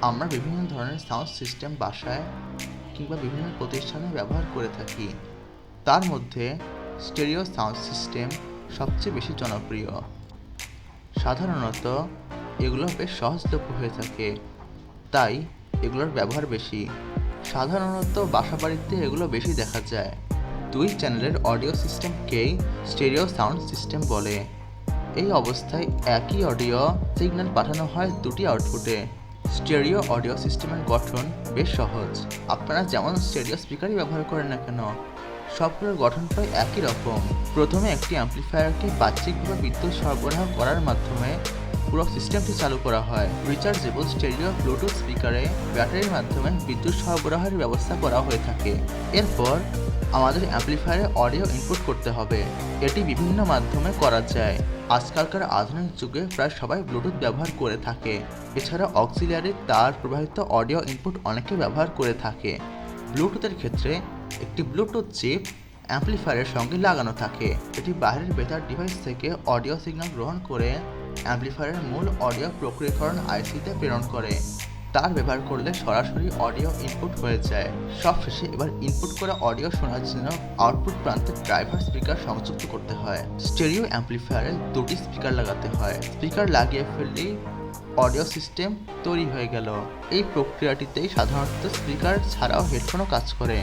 আমরা বিভিন্ন ধরনের সাউন্ড সিস্টেম বাসায় কিংবা বিভিন্ন প্রতিষ্ঠানে ব্যবহার করে থাকি। তার মধ্যে স্টেরিও সাউন্ড সিস্টেম সবচেয়ে বেশি জনপ্রিয়। সাধারণত এগুলো বেশ সহজলভ্য হয়ে থাকে, তাই এগুলোর ব্যবহার বেশি। সাধারণত বাসাবাড়িতে এগুলো বেশি দেখা যায়। 2 চ্যানেলের অডিও সিস্টেমকেই স্টেরিও সাউন্ড সিস্টেম বলে। এই অবস্থায় একই অডিও সিগন্যাল পাঠানো হয় দুটি আউটপুটে। স্টেরিও অডিও সিস্টেমের গঠন বেশ সহজ। আপনারা যেমন স্টেরিও স্পিকারই ব্যবহার করেন না কেন, সবগুলোর গঠন প্রায় একই রকম। প্রথমে একটি অ্যাম্প্লিফায়ারকে বাহ্যিকভাবে বিদ্যুৎ সরবরাহ করার মাধ্যমে পুরো সিস্টেমটি চালু করা হয়। রিচার্জেবল স্টেরিও ব্লুটুথ স্পিকারে ব্যাটারির মাধ্যমে বিদ্যুৎ সরবরাহের ব্যবস্থা করা হয়ে থাকে। এরপর আমাদের অ্যাম্প্লিফায়ারে অডিও ইনপুট করতে হবে। এটি বিভিন্ন মাধ্যমে করা যায়। আজকালকার আধুনিক যুগে প্রায় সবাই ব্লুটুথ ব্যবহার করে থাকে। এছাড়া অক্সিলিয়ারি তার প্রবাহিত অডিও ইনপুট অনেকে ব্যবহার করে থাকে। ব্লুটুথের ক্ষেত্রে একটি ব্লুটুথ চিপ অ্যাম্প্লিফায়ারের সঙ্গে লাগানো থাকে। এটি বাইরের বেতার ডিভাইস থেকে অডিও সিগন্যাল গ্রহণ করে অ্যাম্প্লিফায়ারের মূল অডিও প্রক্রিয়াকরণ আইসিতে প্রেরণ করে। তার ব্যবহার করলে সরাসরি অডিও ইনপুট হয়ে যায়। সবশেষে এবার ইনপুট করা অডিও শোনার জন্য আউটপুট প্রান্তে ড্রাইভার স্পিকার সংযুক্ত করতে হয়। স্টেরিও অ্যাম্প্লিফায়ারে দুটি স্পিকার লাগাতে হয়। স্পিকার লাগিয়ে ফেললেই অডিও সিস্টেম তৈরি হয়ে গেল। এই প্রক্রিয়াটিতেই সাধারণত স্পিকার ছাড়াও হেডফোনও কাজ করে।